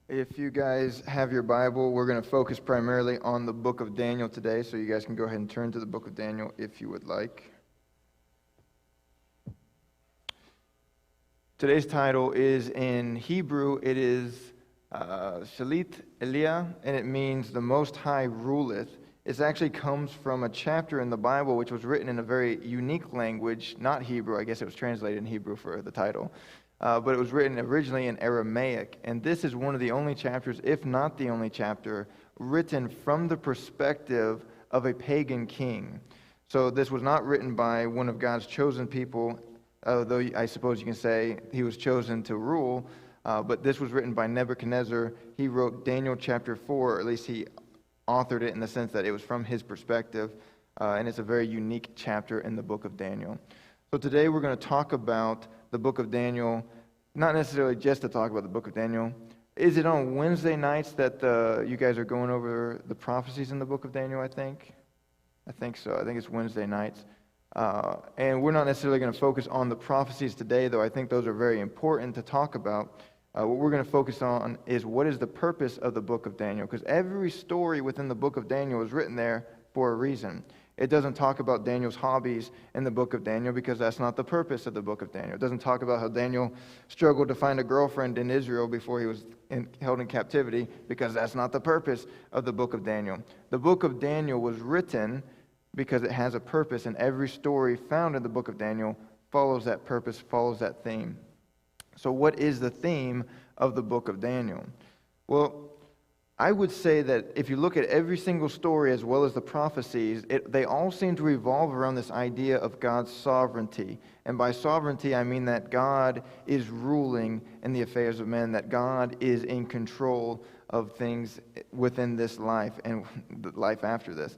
If you guys have your Bible, we're going to focus primarily on the book of Daniel today, so you guys can go ahead and turn to the book of Daniel if you would like. Today's title is in Hebrew. It is Shalit Elia, and it means the Most High ruleth. It actually comes from a chapter in the Bible which was written in a very unique language, not Hebrew. I guess it was translated in Hebrew for the title. But it was written originally in Aramaic. And this is one of the only chapters, if not the only chapter, written from the perspective of a pagan king. So this was not written by one of God's chosen people, though I suppose you can say he was chosen to rule. But this was written by Nebuchadnezzar. He wrote Daniel chapter 4, or at least he authored it in the sense that it was from his perspective. And it's a very unique chapter in the book of Daniel. So today we're going to talk about the book of Daniel, not necessarily just to talk about the book of Daniel. Is it on Wednesday nights that you guys are going over the prophecies in the book of Daniel, I think? I think so. I think it's Wednesday nights. And we're not necessarily going to focus on the prophecies today, though I think those are very important to talk about. What we're going to focus on is what is the purpose of the book of Daniel, because every story within the book of Daniel is written there for a reason. It doesn't talk about Daniel's hobbies in the book of Daniel because that's not the purpose of the book of Daniel. It doesn't talk about how Daniel struggled to find a girlfriend in Israel before he was held in captivity because that's not the purpose of the book of Daniel. The book of Daniel was written because it has a purpose, and every story found in the book of Daniel follows that purpose, follows that theme. So what is the theme of the book of Daniel? Well, I would say that if you look at every single story as well as the prophecies, they all seem to revolve around this idea of God's sovereignty. And by sovereignty, I mean that God is ruling in the affairs of men, that God is in control of things within this life and the life after this.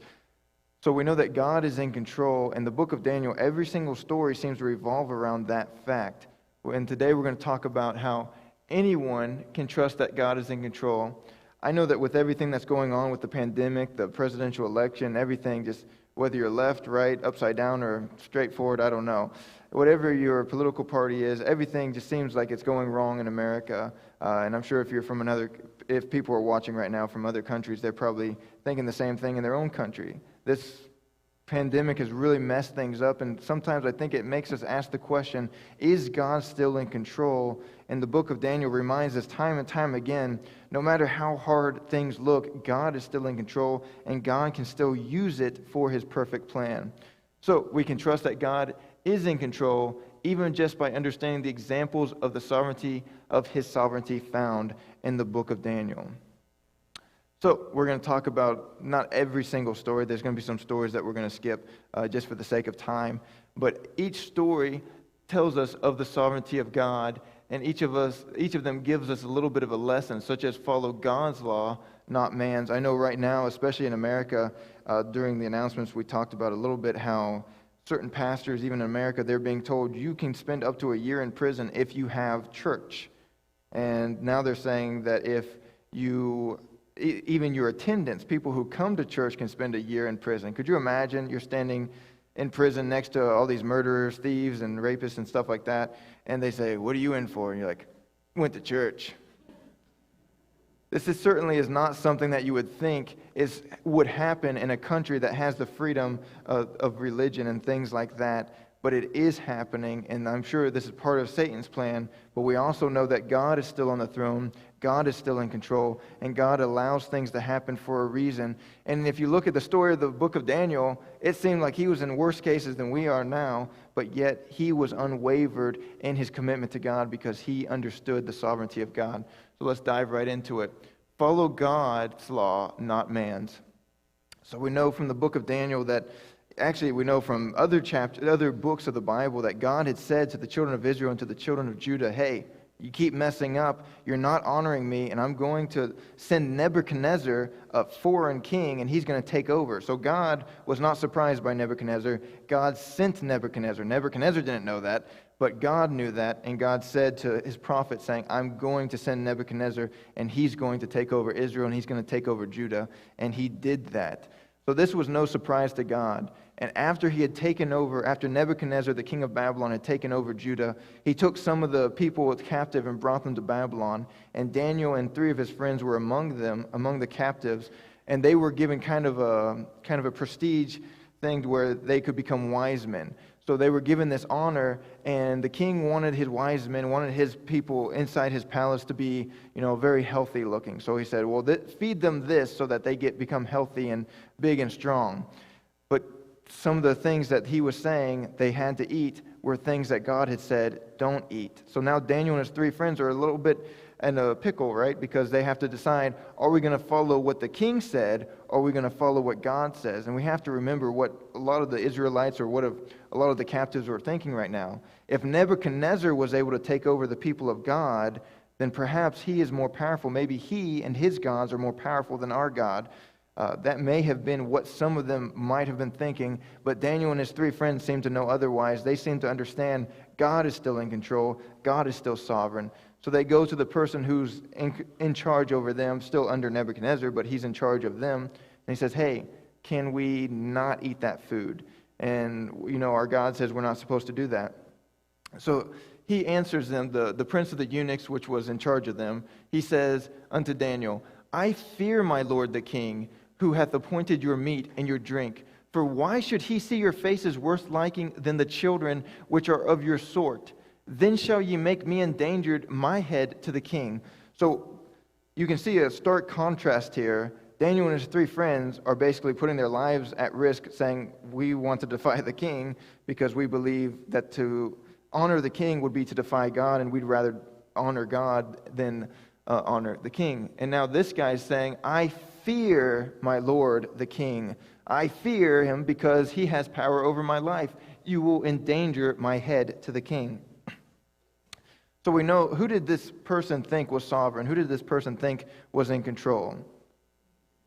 So we know that God is in control. In the book of Daniel, every single story seems to revolve around that fact. And today we're going to talk about how anyone can trust that God is in control. I know that with everything that's going on with the pandemic, the presidential election, everything, just whether you're left, right, upside down, or straight forward, I don't know. Whatever your political party is, everything just seems like it's going wrong in America. And I'm sure if people are watching right now from other countries, they're probably thinking the same thing in their own country. This pandemic has really messed things up, and sometimes I think it makes us ask the question, is God still in control? And the book of Daniel reminds us time and time again, no matter how hard things look, God is still in control, and God can still use it for his perfect plan. So we can trust that God is in control, even just by understanding the examples of the sovereignty of his sovereignty found in the book of Daniel. So we're going to talk about not every single story. There's going to be some stories that we're going to skip just for the sake of time. But each story tells us of the sovereignty of God, and each of them gives us a little bit of a lesson, such as follow God's law, not man's. I know right now, especially in America, during the announcements, we talked about a little bit how certain pastors, even in America, they're being told you can spend up to a year in prison if you have church. And now they're saying that if even your attendants, people who come to church, can spend a year in prison. Could you imagine you're standing in prison next to all these murderers, thieves, and rapists and stuff like that, and they say, "What are you in for?" And you're like, "Went to church." This certainly is not something that you would think would happen in a country that has the freedom of religion and things like that. But it is happening, and I'm sure this is part of Satan's plan, but we also know that God is still on the throne, God is still in control, and God allows things to happen for a reason. And if you look at the story of the book of Daniel, it seemed like he was in worse cases than we are now, but yet he was unwavered in his commitment to God because he understood the sovereignty of God. So let's dive right into it. Follow God's law, not man's. So we know from the book of Daniel that actually, we know from other books of the Bible that God had said to the children of Israel and to the children of Judah, hey, you keep messing up, you're not honoring me, and I'm going to send Nebuchadnezzar, a foreign king, and he's going to take over. So God was not surprised by Nebuchadnezzar. God sent Nebuchadnezzar. Nebuchadnezzar didn't know that, but God knew that, and God said to his prophet, saying, I'm going to send Nebuchadnezzar, and he's going to take over Israel, and he's going to take over Judah, and he did that. So this was no surprise to God. And after he had taken over, after Nebuchadnezzar, the king of Babylon, had taken over Judah, he took some of the people captive and brought them to Babylon. And Daniel and 3 of his friends were among them, among the captives. And they were given kind of a prestige thing where they could become wise men. So they were given this honor, and the king wanted his wise men, wanted his people inside his palace to be, very healthy looking. So he said, well, feed them this so that they become healthy and big and strong. But some of the things that he was saying they had to eat were things that God had said, don't eat. So now Daniel and his 3 friends are a little bit in a pickle, right? Because they have to decide, are we going to follow what the king said, or are we going to follow what God says? And we have to remember what a lot of the Israelites or what a lot of the captives were thinking right now. If Nebuchadnezzar was able to take over the people of God, then perhaps he is more powerful. Maybe he and his gods are more powerful than our God. That may have been what some of them might have been thinking, but Daniel and his 3 friends seem to know otherwise. They seem to understand God is still in control, God is still sovereign. So they go to the person who's in charge over them, still under Nebuchadnezzar, but he's in charge of them. And he says, hey, can we not eat that food? And, our God says we're not supposed to do that. So he answers them, the prince of the eunuchs, which was in charge of them. He says unto Daniel, I fear my lord the king, who hath appointed your meat and your drink. For why should he see your faces worse liking than the children which are of your sort? Then shall ye make me endangered my head to the king. So you can see a stark contrast here. Daniel and his 3 friends are basically putting their lives at risk, saying, we want to defy the king because we believe that to honor the king would be to defy God, and we'd rather honor God than honor the king. And now this guy's saying, I fear my lord the king. I fear him because he has power over my life. You will endanger my head to the king. So we know, who did this person think was sovereign? Who did this person think was in control?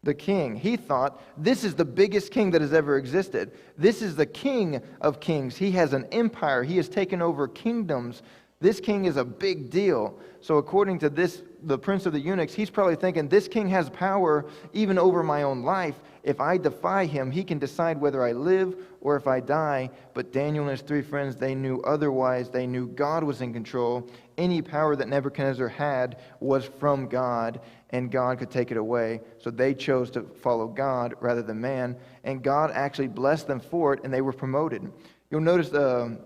The king. He thought, this is the biggest king that has ever existed. This is the king of kings. He has an empire. He has taken over kingdoms. This king is a big deal. So according to the prince of the eunuchs, he's probably thinking, this king has power even over my own life. If I defy him, he can decide whether I live or if I die. But Daniel and his 3 friends, they knew otherwise. They knew God was in control. Any power that Nebuchadnezzar had was from God, and God could take it away. So they chose to follow God rather than man, and God actually blessed them for it, and they were promoted. You'll notice a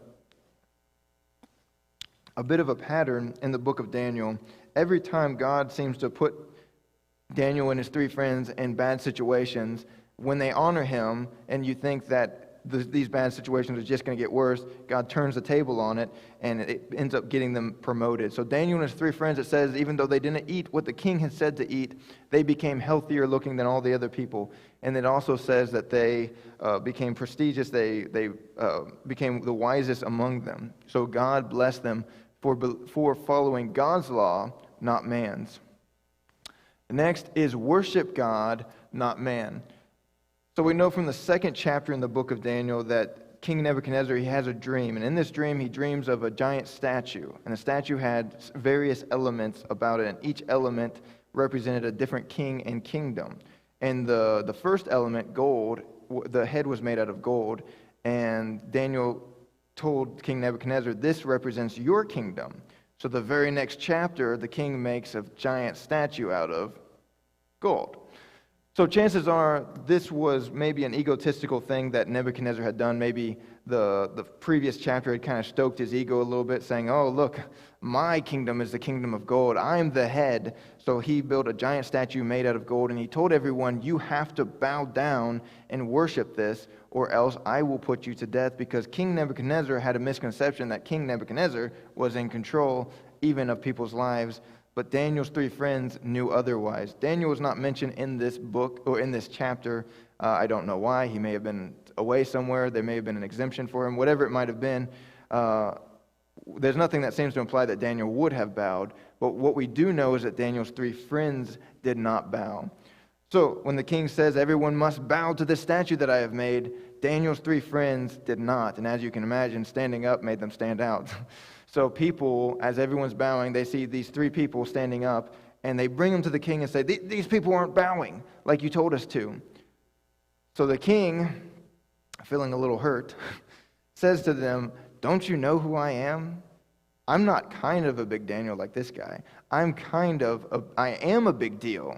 bit of a pattern in the book of Daniel. Every time God seems to put Daniel and his 3 friends in bad situations, when they honor him and you think that these bad situations are just going to get worse, God turns the table on it, and it ends up getting them promoted. So Daniel and his 3 friends, it says, even though they didn't eat what the king had said to eat, they became healthier looking than all the other people. And it also says that they became prestigious. They became the wisest among them. So God blessed them for following God's law, not man's. The next is worship God, not man. So we know from the 2nd chapter in the book of Daniel that King Nebuchadnezzar, he has a dream. And in this dream, he dreams of a giant statue. And the statue had various elements about it. And each element represented a different king and kingdom. And the first element, gold, the head was made out of gold. And Daniel told King Nebuchadnezzar, this represents your kingdom. So the very next chapter, the king makes a giant statue out of gold. So chances are this was maybe an egotistical thing that Nebuchadnezzar had done. Maybe the previous chapter had kind of stoked his ego a little bit, saying, oh, look, my kingdom is the kingdom of gold. I'm the head. So he built a giant statue made out of gold, and he told everyone, you have to bow down and worship this, or else I will put you to death, because King Nebuchadnezzar had a misconception that King Nebuchadnezzar was in control even of people's lives. But Daniel's 3 friends knew otherwise. Daniel was not mentioned in this book or in this chapter. I don't know why. He may have been away somewhere. There may have been an exemption for him. Whatever it might have been, there's nothing that seems to imply that Daniel would have bowed. But what we do know is that Daniel's 3 friends did not bow. So when the king says, everyone must bow to this statue that I have made, Daniel's 3 friends did not. And as you can imagine, standing up made them stand out. So people, as everyone's bowing, they see these 3 people standing up, and they bring them to the king and say, these people aren't bowing like you told us to. So the king feeling a little hurt, says to them, "Don't you know who I am? I'm not kind of a big Daniel like this guy. I am a big deal."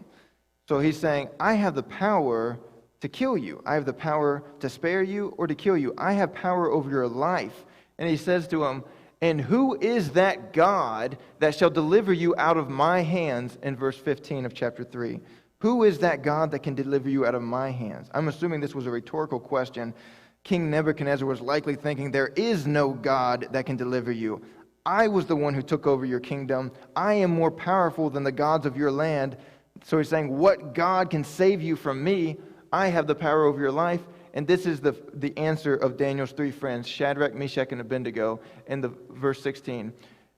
So he's saying, I have the power to kill you. I have the power to spare you or to kill you. I have power over your life. And he says to him, "And who is that God that shall deliver you out of my hands?" In verse 15 of chapter 3. Who is that God that can deliver you out of my hands? I'm assuming this was a rhetorical question. King Nebuchadnezzar was likely thinking, there is no God that can deliver you. I was the one who took over your kingdom. I am more powerful than the gods of your land. So he's saying, what God can save you from me? I have the power over your life. And this is the answer of Daniel's three friends, Shadrach, Meshach, and Abednego, in the verse 16.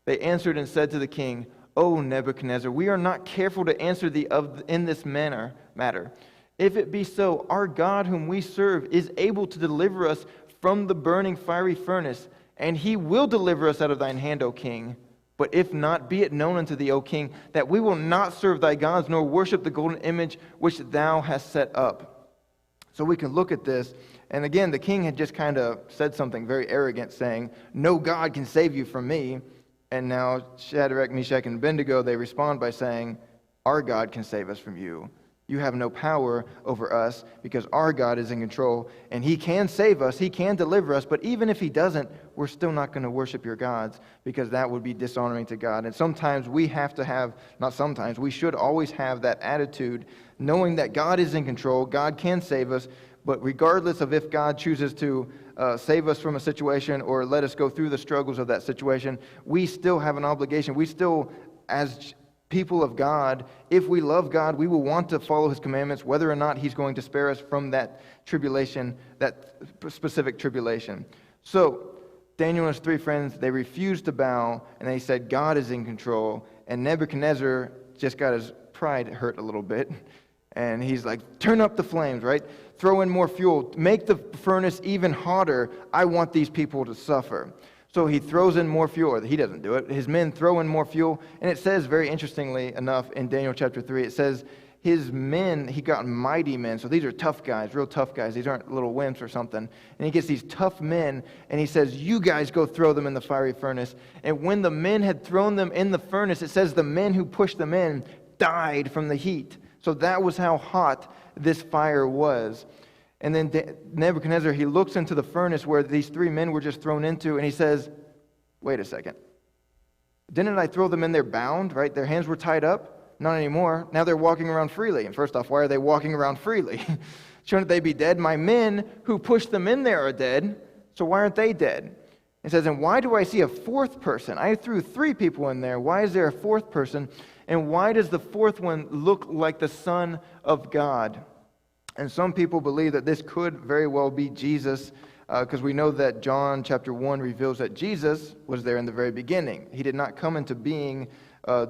They answered and said to the king, "O Nebuchadnezzar, we are not careful to answer thee in this matter. If it be so, our God whom we serve is able to deliver us from the burning fiery furnace, and he will deliver us out of thine hand, O king. But if not, be it known unto thee, O king, that we will not serve thy gods, nor worship the golden image which thou hast set up." So we can look at this, and again, the king had just kind of said something very arrogant, saying, "No God can save you from me." And now Shadrach, Meshach, and Abednego, they respond by saying, "Our God can save us from you. You have no power over us because our God is in control, and he can save us, he can deliver us, but even if he doesn't, we're still not going to worship your gods because that would be dishonoring to God." And sometimes we have to have, not sometimes, we should always have that attitude, knowing that God is in control, God can save us, but regardless of if God chooses to save us from a situation or let us go through the struggles of that situation, we still have an obligation. We still, as people of God, if we love God, we will want to follow his commandments, whether or not he's going to spare us from that tribulation, that specific tribulation. So Daniel and his three friends, they refused to bow, and they said, God is in control. And Nebuchadnezzar just got his pride hurt a little bit. And he's like, turn up the flames, right? Throw in more fuel. Make the furnace even hotter. I want these people to suffer. So he throws in more fuel, or he doesn't do it. His men throw in more fuel. And it says, very interestingly enough, in Daniel chapter 3, it says, his men, he got mighty men. So these are tough guys, real tough guys. These aren't little wimps or something. And he gets these tough men, and he says, you guys go throw them in the fiery furnace. And when the men had thrown them in the furnace, it says the men who pushed them in died from the heat. So that was how hot this fire was. And then Nebuchadnezzar, he looks into the furnace where these three men were just thrown into, and he says, wait a second. Didn't I throw them in there bound, right? Their hands were tied up? Not anymore. Now they're walking around freely. And first off, why are they walking around freely? Shouldn't they be dead? My men who pushed them in there are dead, so why aren't they dead? It says, and why do I see a fourth person? I threw three people in there. Why is there a fourth person? And why does the fourth one look like the Son of God? And some people believe that this could very well be Jesus, because we know that John chapter 1 reveals that Jesus was there in the very beginning. He did not come into being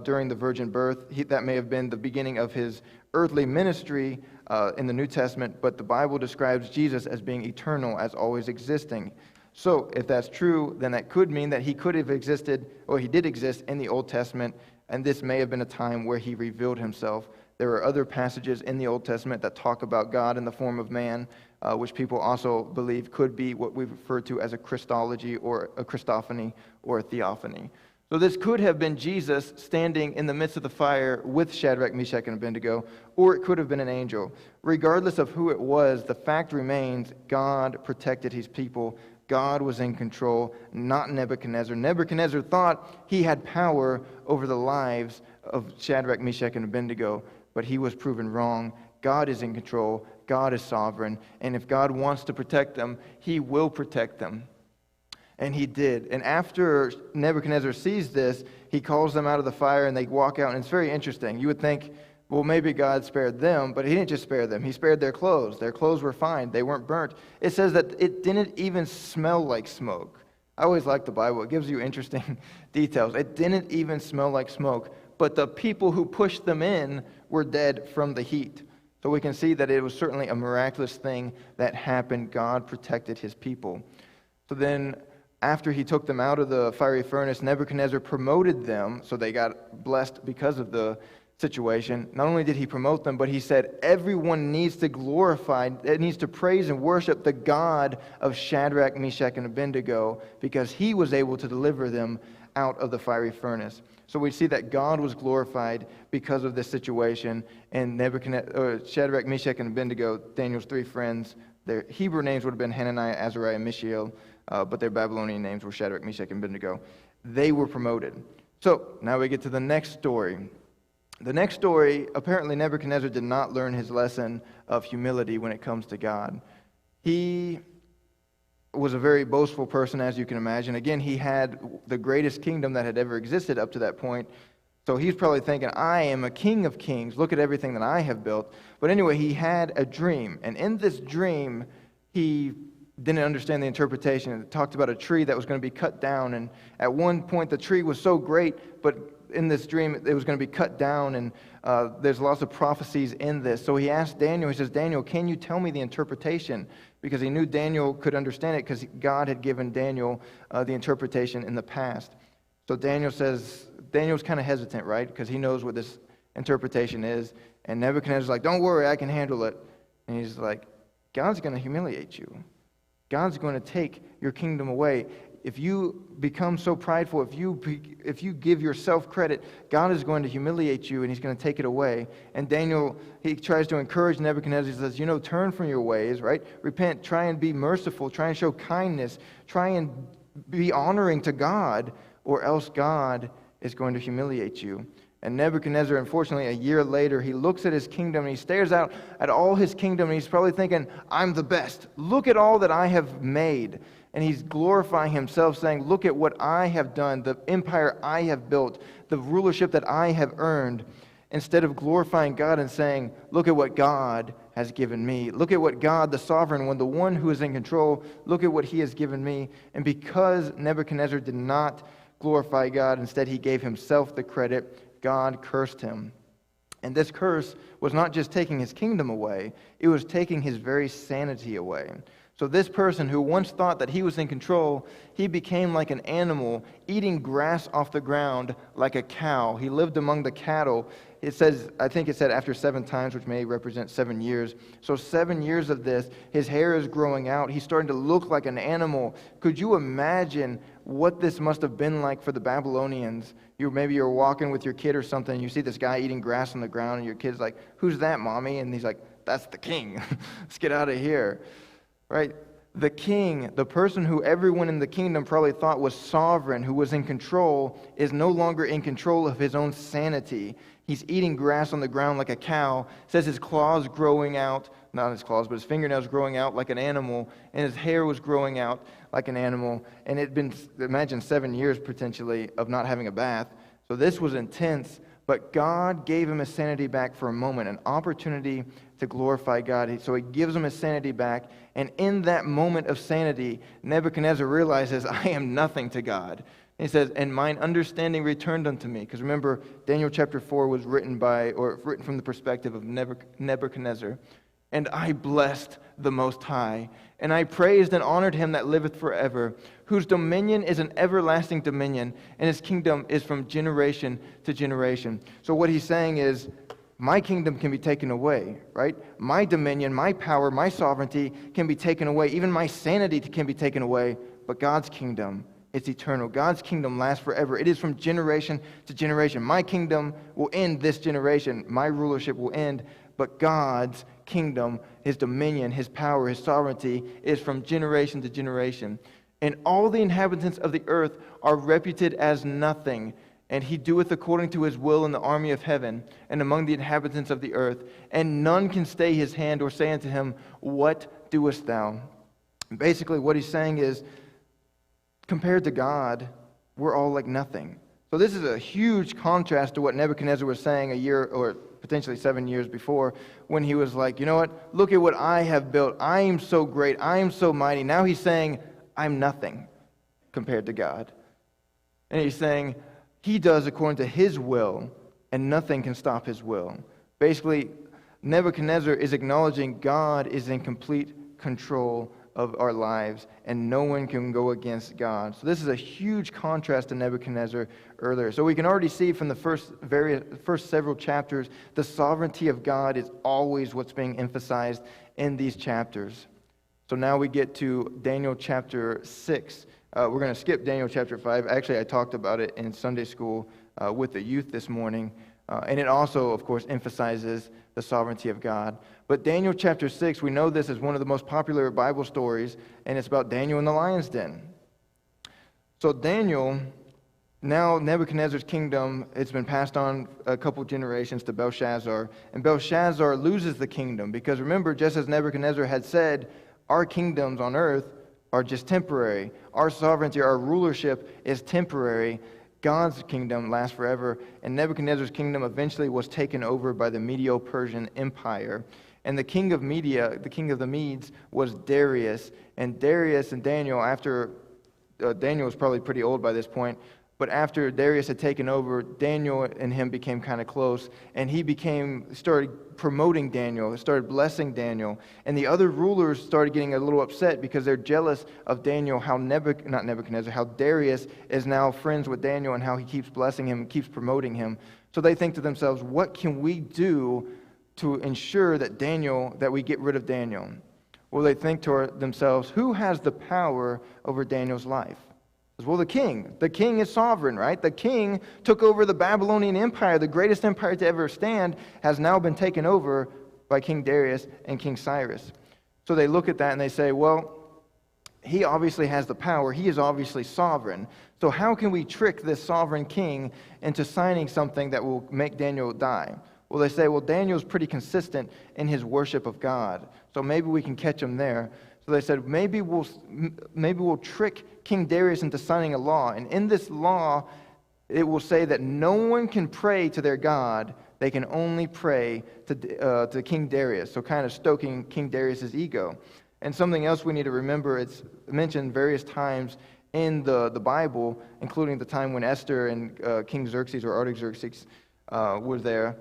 during the virgin birth. That may have been the beginning of his earthly ministry in the New Testament, but the Bible describes Jesus as being eternal, as always existing. So if that's true, then that could mean that he could have existed, or he did exist in the Old Testament, and this may have been a time where he revealed himself. There are other passages in the Old Testament that talk about God in the form of man, which people also believe could be what we refer to as a Christology or a Christophany or a theophany. So this could have been Jesus standing in the midst of the fire with Shadrach, Meshach, and Abednego, or it could have been an angel. Regardless of who it was, the fact remains God protected his people. God was in control, not Nebuchadnezzar. Nebuchadnezzar thought he had power over the lives of Shadrach, Meshach, and Abednego, but he was proven wrong. God is in control. God is sovereign. And if God wants to protect them, he will protect them. And he did. And after Nebuchadnezzar sees this, he calls them out of the fire and they walk out. And it's very interesting. You would think, well, maybe God spared them, but he didn't just spare them. He spared their clothes. Their clothes were fine. They weren't burnt. It says that it didn't even smell like smoke. I always like the Bible. It gives you interesting details. It didn't even smell like smoke. But the people who pushed them in were dead from the heat. So we can see that it was certainly a miraculous thing that happened. God protected his people. So then, after he took them out of the fiery furnace, Nebuchadnezzar promoted them, so they got blessed because of the situation. Not only did he promote them, but he said everyone needs to glorify, it needs to praise and worship the God of Shadrach, Meshach, and Abednego, because he was able to deliver them out of the fiery furnace. So we see that God was glorified because of this situation. And Shadrach, Meshach, and Abednego, Daniel's three friends, their Hebrew names would have been Hananiah, Azariah, and Mishael, but their Babylonian names were Shadrach, Meshach, and Abednego. They were promoted. So now we get to the next story. The next story, apparently Nebuchadnezzar did not learn his lesson of humility when it comes to God. He was a very boastful person, as you can imagine. Again, he had the greatest kingdom that had ever existed up to that point. So he's probably thinking, I am a king of kings. Look at everything that I have built. But anyway, he had a dream. And in this dream, he didn't understand the interpretation. It talked about a tree that was going to be cut down. And at one point, the tree was so great, but in this dream, it was going to be cut down, and there's lots of prophecies in this. So he asked Daniel, he says, Daniel, can you tell me the interpretation? Because he knew Daniel could understand it because God had given Daniel the interpretation in the past. So Daniel's kind of hesitant, right? Because he knows what this interpretation is. And Nebuchadnezzar's like, don't worry, I can handle it. And he's like, God's going to humiliate you. God's going to take your kingdom away. If you become so prideful, if you give yourself credit, God is going to humiliate you and he's going to take it away. And Daniel, he tries to encourage Nebuchadnezzar. He says, turn from your ways, right? Repent, try and be merciful, try and show kindness, try and be honoring to God, or else God is going to humiliate you. And Nebuchadnezzar, unfortunately, a year later, he looks at his kingdom and he stares out at all his kingdom and he's probably thinking, I'm the best. Look at all that I have made. And he's glorifying himself, saying, look at what I have done, the empire I have built, the rulership that I have earned, instead of glorifying God and saying, look at what God has given me. Look at what God, the sovereign one, the one who is in control, look at what he has given me. And because Nebuchadnezzar did not glorify God, instead he gave himself the credit, God cursed him. And this curse was not just taking his kingdom away, it was taking his very sanity away. So this person who once thought that he was in control, he became like an animal, eating grass off the ground like a cow. He lived among the cattle. I think it said after 7 times, which may represent 7 years. So 7 years of this, his hair is growing out. He's starting to look like an animal. Could you imagine what this must have been like for the Babylonians? Maybe you're walking with your kid or something, and you see this guy eating grass on the ground, and your kid's like, who's that, mommy? And he's like, that's the king. Let's get out of here. Right? The king, the person who everyone in the kingdom probably thought was sovereign, who was in control, is no longer in control of his own sanity. He's eating grass on the ground like a cow. It says his claws growing out, not his claws, but his fingernails growing out like an animal, and his hair was growing out like an animal. And it had been, imagine, 7 years potentially of not having a bath. So this was intense. But God gave him his sanity back for a moment, an opportunity to glorify God. So he gives him his sanity back. And in that moment of sanity, Nebuchadnezzar realizes, I am nothing to God. And he says, and mine understanding returned unto me. Because remember, Daniel chapter 4 was written from the perspective of Nebuchadnezzar. And I blessed the Most High, and I praised and honored him that liveth forever, whose dominion is an everlasting dominion, and his kingdom is from generation to generation. So what he's saying is, my kingdom can be taken away, right? My dominion, my power, my sovereignty can be taken away. Even my sanity can be taken away, but God's kingdom, it's eternal. God's kingdom lasts forever. It is from generation to generation. My kingdom will end this generation. My rulership will end, but God's kingdom, his dominion, his power, his sovereignty is from generation to generation. And all the inhabitants of the earth are reputed as nothing. And he doeth according to his will in the army of heaven and among the inhabitants of the earth. And none can stay his hand or say unto him, what doest thou? Basically, what he's saying is, compared to God, we're all like nothing. So this is a huge contrast to what Nebuchadnezzar was saying a year or potentially 7 years before, when he was like, you know what, look at what I have built. I am so great. I am so mighty. Now he's saying, I'm nothing compared to God. And he's saying, he does according to his will, and nothing can stop his will. Basically, Nebuchadnezzar is acknowledging God is in complete control of our lives, and no one can go against God. So this is a huge contrast to Nebuchadnezzar earlier. So we can already see from the first several chapters, the sovereignty of God is always what's being emphasized in these chapters. So now we get to Daniel chapter 6. We're going to skip Daniel chapter 5. Actually, I talked about it in Sunday school with the youth this morning. And it also, of course, emphasizes the sovereignty of God. But Daniel chapter 6, we know this is one of the most popular Bible stories, and it's about Daniel in the lion's den. So Daniel, now Nebuchadnezzar's kingdom, it's been passed on a couple generations to Belshazzar, and Belshazzar loses the kingdom because remember, just as Nebuchadnezzar had said, our kingdoms on earth are just temporary. Our sovereignty, our rulership is temporary. God's kingdom lasts forever, and Nebuchadnezzar's kingdom eventually was taken over by the Medo-Persian Empire. And the king of Media, the king of the Medes, was Darius. And Darius and Daniel, after Daniel was probably pretty old by this point, but after Darius had taken over, Daniel and him became kind of close, and he started promoting Daniel, started blessing Daniel, and the other rulers started getting a little upset because they're jealous of Daniel, how Darius is now friends with Daniel and how he keeps blessing him and keeps promoting him. So they think to themselves, what can we do to ensure that we get rid of Daniel? Well, they think to themselves, who has the power over Daniel's life? Well, the king. The king is sovereign, right? The king took over the Babylonian Empire. The greatest empire to ever stand has now been taken over by King Darius and King Cyrus. So they look at that and they say, well, he obviously has the power. He is obviously sovereign. So how can we trick this sovereign king into signing something that will make Daniel die? Well, they say, well, Daniel's pretty consistent in his worship of God. So maybe we can catch him there. So they said, maybe we'll trick King Darius into signing a law. And in this law, it will say that no one can pray to their God. They can only pray to King Darius. So kind of stoking King Darius' ego. And something else we need to remember, it's mentioned various times in the Bible, including the time when Esther and King Xerxes or Artaxerxes were there,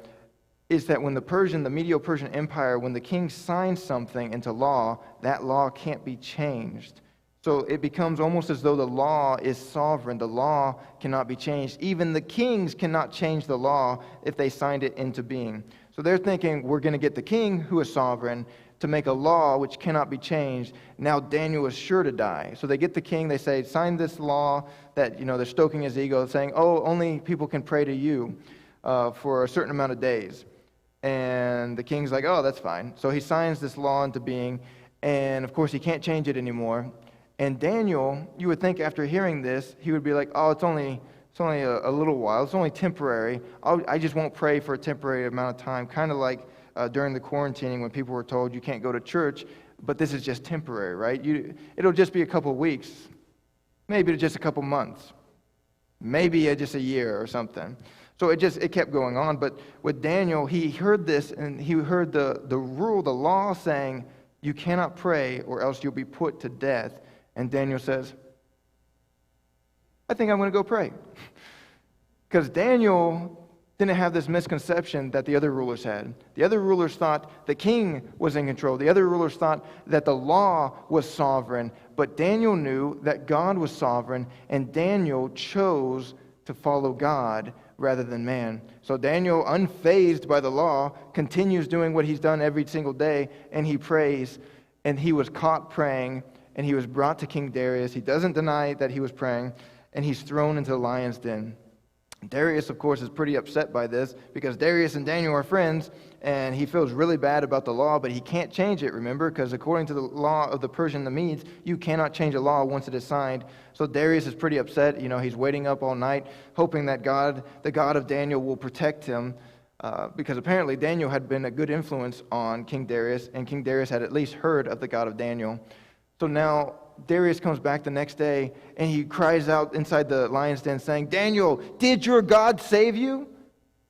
is that when the Medo-Persian Empire, when the king signs something into law, that law can't be changed. So it becomes almost as though the law is sovereign. The law cannot be changed. Even the kings cannot change the law if they signed it into being. So they're thinking, we're going to get the king, who is sovereign, to make a law which cannot be changed. Now Daniel is sure to die. So they get the king, they say, sign this law that, they're stoking his ego, saying, oh, only people can pray to you for a certain amount of days. And the king's like, oh, that's fine. So he signs this law into being, and of course he can't change it anymore. And Daniel, you would think after hearing this, he would be like, oh, it's only a little while. It's only temporary. I just won't pray for a temporary amount of time. Kind of like during the quarantining when people were told you can't go to church, but this is just temporary, right? It'll just be a couple weeks, maybe just a couple months, maybe just a year or something. So it kept going on. But with Daniel, he heard this, and he heard the rule, the law saying, you cannot pray or else you'll be put to death. And Daniel says, I think I'm going to go pray. Because Daniel didn't have this misconception that the other rulers had. The other rulers thought the king was in control. The other rulers thought that the law was sovereign. But Daniel knew that God was sovereign, and Daniel chose to follow God rather than man. So Daniel, unfazed by the law, continues doing what he's done every single day, and he prays. And he was caught praying, and he was brought to King Darius. He doesn't deny that he was praying, and he's thrown into the lion's den. Darius, of course, is pretty upset by this because Darius and Daniel are friends, and he feels really bad about the law, but he can't change it, remember, because according to the law of the Persian, the Medes, you cannot change a law once it is signed. So Darius is pretty upset. He's waiting up all night, hoping that the God of Daniel will protect him, because apparently Daniel had been a good influence on King Darius, and King Darius had at least heard of the God of Daniel. So now Darius comes back the next day, and he cries out inside the lion's den saying, Daniel, did your God save you?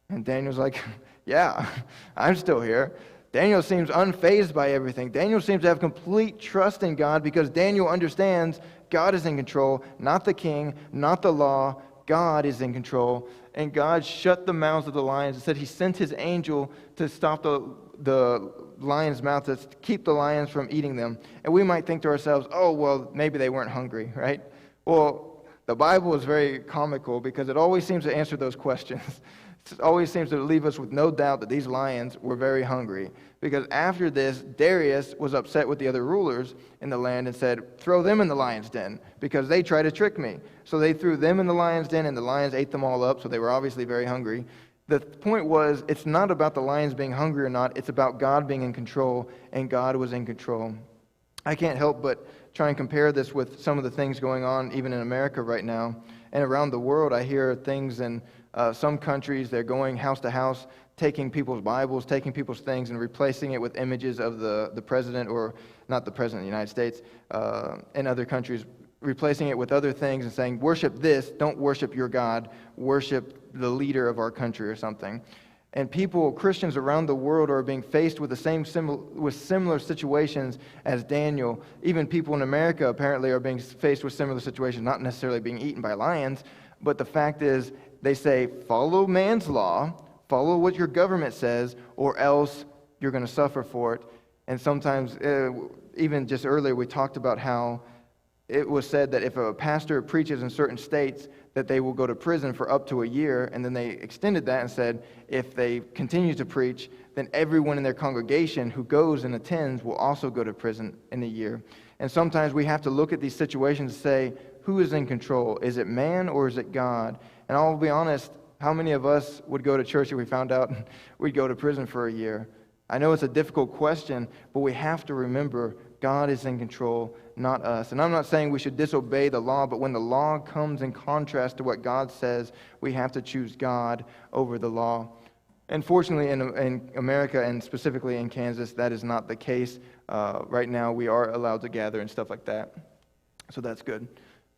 And Daniel's like, yeah, I'm still here. Daniel seems unfazed by everything. Daniel seems to have complete trust in God because Daniel understands God is in control, not the king, not the law. God is in control, and God shut the mouths of the lions. It said he sent his angel to stop the lion's mouth, to keep the lions from eating them. And we might think to ourselves, oh, well, maybe they weren't hungry, right? Well, the Bible is very comical because it always seems to answer those questions. It always seems to leave us with no doubt that these lions were very hungry. Because after this, Darius was upset with the other rulers in the land and said, throw them in the lion's den because they try to trick me. So they threw them in the lion's den, and the lions ate them all up, so they were obviously very hungry. The point was, it's not about the lions being hungry or not. It's about God being in control, and God was in control. I can't help but try and compare this with some of the things going on even in America right now. And around the world, I hear things in some countries, they're going house to house, taking people's Bibles, taking people's things, and replacing it with images of the president, or not the president of the United States, in other countries, replacing it with other things and saying, worship this, don't worship your God, worship the leader of our country or something. And people, Christians around the world, are being faced with similar situations as Daniel. Even people in America apparently are being faced with similar situations, not necessarily being eaten by lions, but the fact is, they say, follow man's law, follow what your government says, or else you're going to suffer for it. And sometimes, even just earlier, we talked about how it was said that if a pastor preaches in certain states, that they will go to prison for up to a year, and then they extended that and said if they continue to preach, then everyone in their congregation who goes and attends will also go to prison in a year. And sometimes we have to look at these situations and say, who is in control? Is it man or is it God? And I'll be honest, how many of us would go to church if we found out we'd go to prison for a year? I know it's a difficult question, but we have to remember God is in control, not us. And I'm not saying we should disobey the law, but when the law comes in contrast to what God says, we have to choose God over the law. And fortunately, in America, and specifically in Kansas, that is not the case. Right now, we are allowed to gather and stuff like that. So that's good.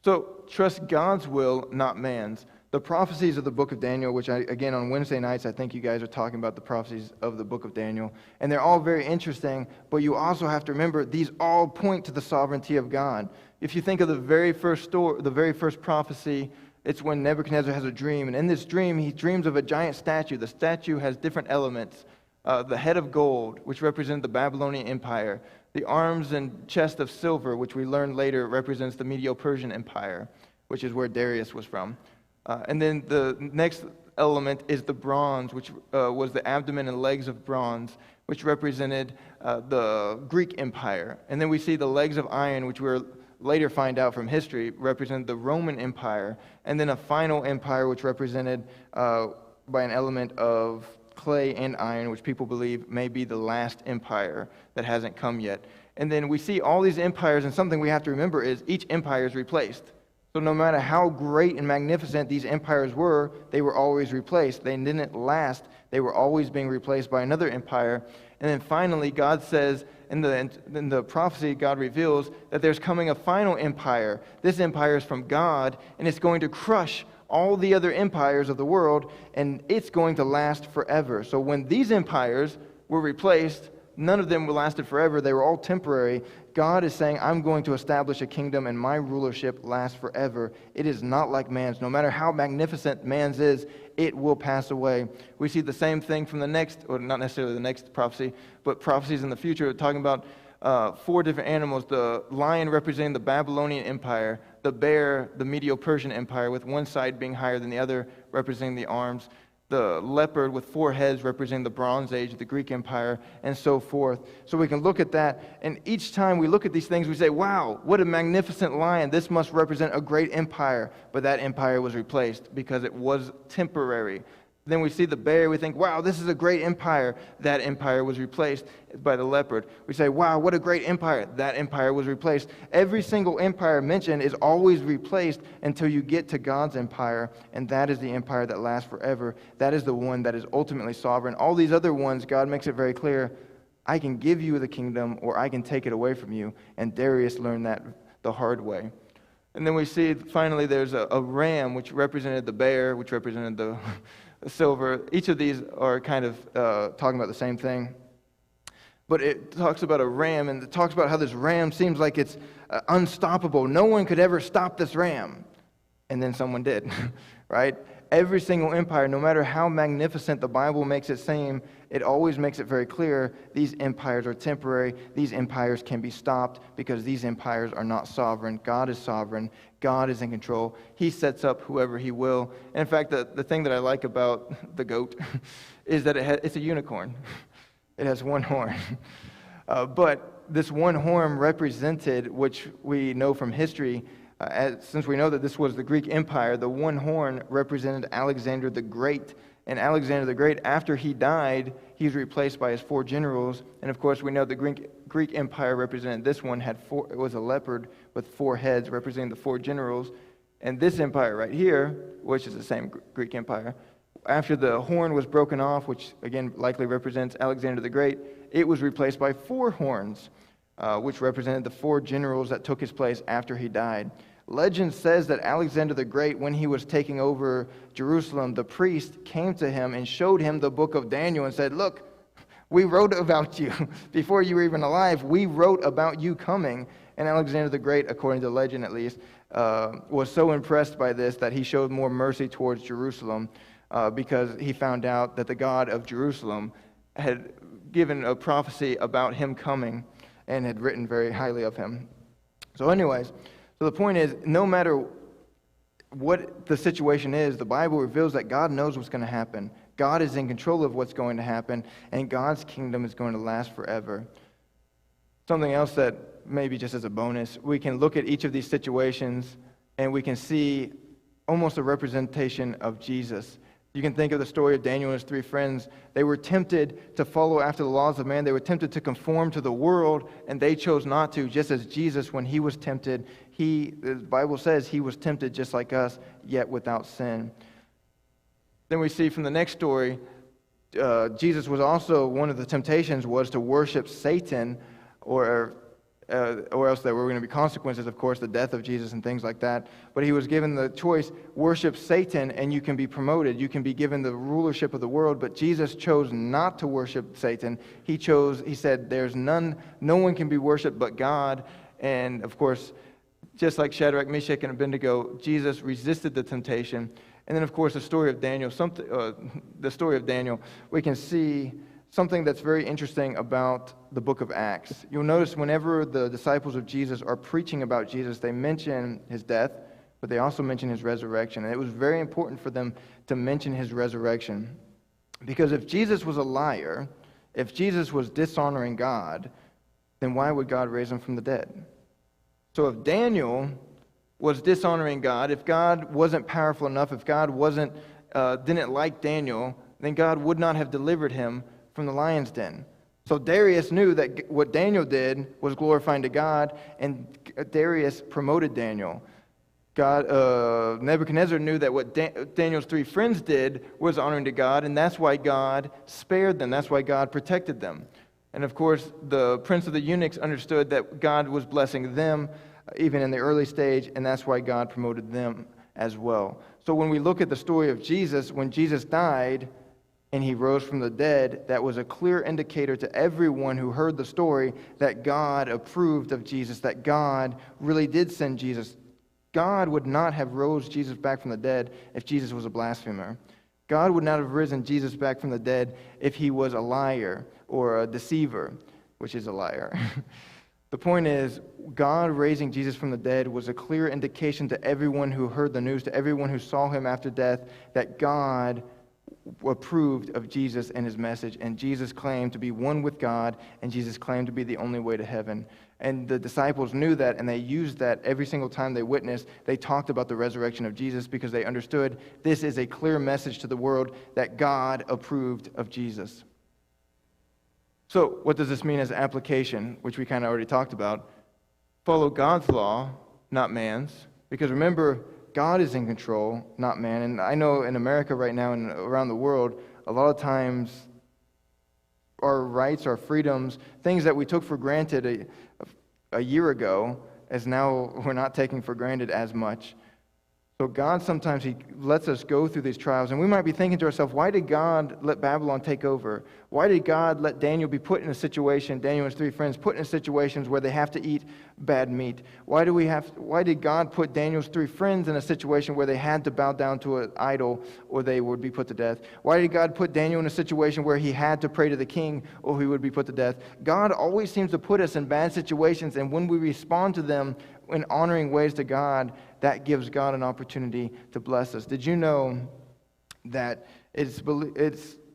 So trust God's will, not man's. The prophecies of the book of Daniel, which again on Wednesday nights, I think you guys are talking about the prophecies of the book of Daniel. And they're all very interesting, but you also have to remember these all point to the sovereignty of God. If you think of the very first prophecy, it's when Nebuchadnezzar has a dream. And in this dream, he dreams of a giant statue. The statue has different elements. The head of gold, which represents the Babylonian Empire. The arms and chest of silver, which we learned later represents the Medo-Persian Empire, which is where Darius was from. And then the next element is the bronze, which was the abdomen and legs of bronze, which represented the Greek Empire. And then we see the legs of iron, which we'll later find out from history, represent the Roman Empire. And then a final empire, which represented by an element of clay and iron, which people believe may be the last empire that hasn't come yet. And then we see all these empires, and something we have to remember is each empire is replaced. So no matter how great and magnificent these empires were, they were always replaced. They didn't last. They were always being replaced by another empire. And then finally, God says, in the prophecy, God reveals that there's coming a final empire. This empire is from God, and it's going to crush all the other empires of the world, and it's going to last forever. So when these empires were replaced, none of them lasted forever. They were all temporary. God is saying, I'm going to establish a kingdom, and my rulership lasts forever. It is not like man's. No matter how magnificent man's is, it will pass away. We see the same thing from the next, or not necessarily the next prophecy, but prophecies in the future, talking about 4 different animals. The lion representing the Babylonian Empire, the bear, the Medo-Persian Empire, with one side being higher than the other, representing the arms, the leopard with 4 heads representing the Bronze Age, the Greek Empire, and so forth. So we can look at that, and each time we look at these things, we say, wow, what a magnificent lion. This must represent a great empire. But that empire was replaced because it was temporary. Then we see the bear, we think, wow, this is a great empire. That empire was replaced by the leopard. We say, wow, what a great empire. That empire was replaced. Every single empire mentioned is always replaced until you get to God's empire, and that is the empire that lasts forever. That is the one that is ultimately sovereign. All these other ones, God makes it very clear, I can give you the kingdom or I can take it away from you, and Darius learned that the hard way. And then we see, finally, there's a ram, which represented the bear, which represented the silver. Each of these are kind of talking about the same thing. But it talks about a ram, and it talks about how this ram seems like it's unstoppable. No one could ever stop this ram. And then someone did. right? Every single empire, no matter how magnificent the Bible makes it seem, it always makes it very clear these empires are temporary. These empires can be stopped because these empires are not sovereign. God is sovereign. God is in control. He sets up whoever he will. And in fact, the thing that I like about the goat is that it's a unicorn. It has one horn. But this one horn represented, which we know from history, since we know that this was the Greek Empire, the one horn represented Alexander the Great. And Alexander the Great, after he died, he was replaced by his 4 generals. And of course, we know the Greek Empire represented this one it was a leopard with 4 heads representing the 4 generals. And this empire right here, which is the same Greek Empire, after the horn was broken off, which again likely represents Alexander the Great, it was replaced by 4 horns, which represented the 4 generals that took his place after he died. Legend says that Alexander the Great, when he was taking over Jerusalem, the priest came to him and showed him the book of Daniel and said, "Look, we wrote about you. Before you were even alive, we wrote about you coming." And Alexander the Great, according to legend at least, was so impressed by this that he showed more mercy towards Jerusalem because he found out that the God of Jerusalem had given a prophecy about him coming and had written very highly of him. So anyways, so the point is, no matter what the situation is, the Bible reveals that God knows what's going to happen. God is in control of what's going to happen, and God's kingdom is going to last forever. Something else that maybe just as a bonus, we can look at each of these situations and we can see almost a representation of Jesus. You can think of the story of Daniel and his 3 friends. They were tempted to follow after the laws of man. They were tempted to conform to the world, and they chose not to, just as Jesus, when he was tempted, the Bible says he was tempted just like us, yet without sin. Then we see from the next story, Jesus was also, one of the temptations was to worship Satan, or else there were going to be consequences, of course, the death of Jesus and things like that. But he was given the choice, worship Satan and you can be promoted. You can be given the rulership of the world. But Jesus chose not to worship Satan. He said, no one can be worshiped but God. And of course, just like Shadrach, Meshach, and Abednego, Jesus resisted the temptation. And then, of course, the story of Daniel, we can see something that's very interesting about the book of Acts. You'll notice whenever the disciples of Jesus are preaching about Jesus, they mention his death, but they also mention his resurrection. And it was very important for them to mention his resurrection. Because if Jesus was a liar, if Jesus was dishonoring God, then why would God raise him from the dead? So if Daniel was dishonoring God, if God wasn't powerful enough, if God didn't like Daniel, then God would not have delivered him from the lion's den. So Darius knew that what Daniel did was glorifying to God, and Darius promoted Daniel. Nebuchadnezzar knew that what Daniel's 3 friends did was honoring to God, and that's why God spared them. That's why God protected them. And of course, the prince of the eunuchs understood that God was blessing them even in the early stage, and that's why God promoted them as well. So when we look at the story of Jesus, when Jesus died and he rose from the dead, that was a clear indicator to everyone who heard the story that God approved of Jesus, that God really did send Jesus. God would not have rose Jesus back from the dead if Jesus was a blasphemer. God would not have risen Jesus back from the dead if he was a liar or a deceiver, which is a liar. The point is, God raising Jesus from the dead was a clear indication to everyone who heard the news, to everyone who saw him after death, that God approved of Jesus and his message, and Jesus claimed to be one with God, and Jesus claimed to be the only way to heaven. And the disciples knew that, and they used that every single time they witnessed. They talked about the resurrection of Jesus because they understood this is a clear message to the world that God approved of Jesus. So what does this mean as application, which we kind of already talked about? Follow God's law, not man's, because remember, God is in control, not man. And I know in America right now and around the world, a lot of times our rights, our freedoms, things that we took for granted a year ago, as now we're not taking for granted as much. So God sometimes He lets us go through these trials, and we might be thinking to ourselves, why did God let Babylon take over? Why did God let Daniel be put in a situation, Daniel and his 3 friends, put in situations where they have to eat bad meat? Why did God put Daniel's 3 friends in a situation where they had to bow down to an idol or they would be put to death? Why did God put Daniel in a situation where he had to pray to the king or he would be put to death? God always seems to put us in bad situations, and when we respond to them in honoring ways to God, that gives God an opportunity to bless us. Did you know that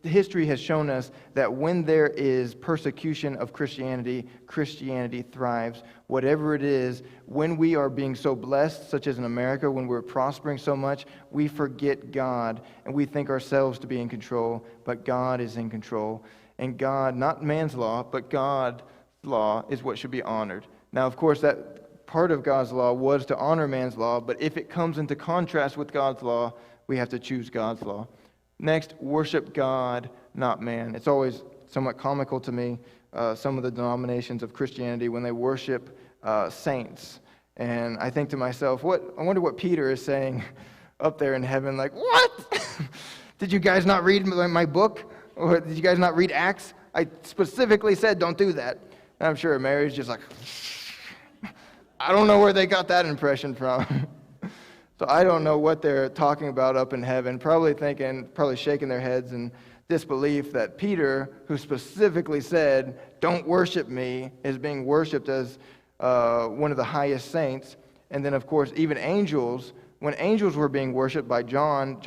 history has shown us that when there is persecution of Christianity, Christianity thrives. Whatever it is, when we are being so blessed, such as in America, when we're prospering so much, we forget God and we think ourselves to be in control, but God is in control. And God, not man's law, but God's law is what should be honored. Now, of course, that part of God's law was to honor man's law, but if it comes into contrast with God's law, we have to choose God's law. Next, worship God, not man. It's always somewhat comical to me, some of the denominations of Christianity, when they worship saints. And I think to myself, I wonder what Peter is saying up there in heaven, like, what? Did you guys not read my book? Or did you guys not read Acts? I specifically said don't do that. And I'm sure Mary's just like, I don't know where they got that impression from. So I don't know what they're talking about up in heaven, probably shaking their heads in disbelief that Peter, who specifically said, don't worship me, is being worshipped as one of the highest saints. And then, of course, even angels, when angels were being worshipped by John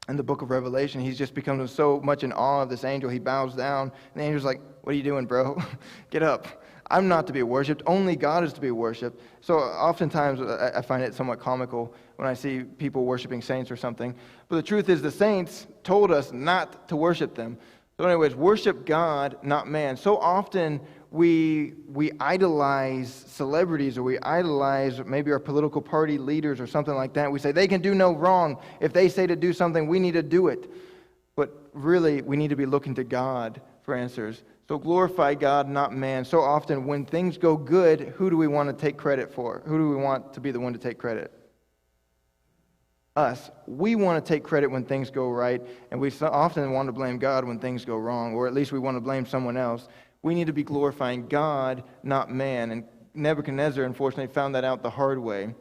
in the book of Revelation, he's just become so much in awe of this angel, he bows down, and the angel's like, what are you doing, bro? Get up. I'm not to be worshipped. Only God is to be worshipped. So oftentimes I find it somewhat comical when I see people worshiping saints or something. But the truth is the saints told us not to worship them. So anyways, worship God, not man. So often we idolize celebrities, or we idolize maybe our political party leaders or something like that. We say they can do no wrong. If they say to do something, we need to do it. But really, we need to be looking to God for answers. So glorify God, not man. So often when things go good, who do we want to take credit for? Who do we want to be the one to take credit? Us. We want to take credit when things go right, and we so often want to blame God when things go wrong, or at least we want to blame someone else. We need to be glorifying God, not man. And Nebuchadnezzar, unfortunately, found that out the hard way.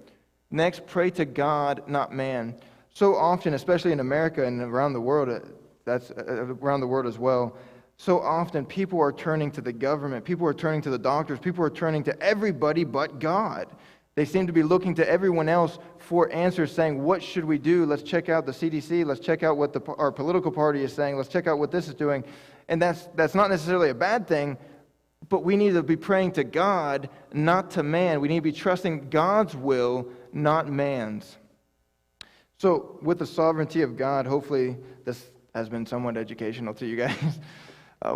Next, pray to God, not man. So often, especially in America and around the world, that's around the world as well, so often people are turning to the government, people are turning to the doctors, people are turning to everybody but God. They seem to be looking to everyone else for answers, saying, what should we do? Let's check out the CDC, let's check out what our political party is saying, let's check out what this is doing. And that's not necessarily a bad thing, but we need to be praying to God, not to man. We need to be trusting God's will, not man's. So with the sovereignty of God, hopefully this has been somewhat educational to you guys.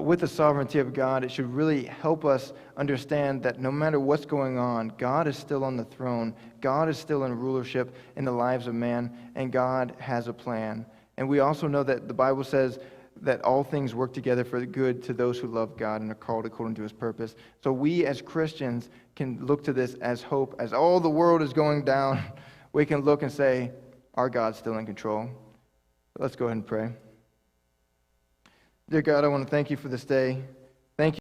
With the sovereignty of God, it should really help us understand that no matter what's going on, God is still on the throne. God is still in rulership in the lives of man, and God has a plan. And we also know that the Bible says that all things work together for the good to those who love God and are called according to his purpose. So we as Christians can look to this as hope. As all the world is going down, we can look and say, our God's still in control. Let's go ahead and pray. Dear God, I want to thank you for this day.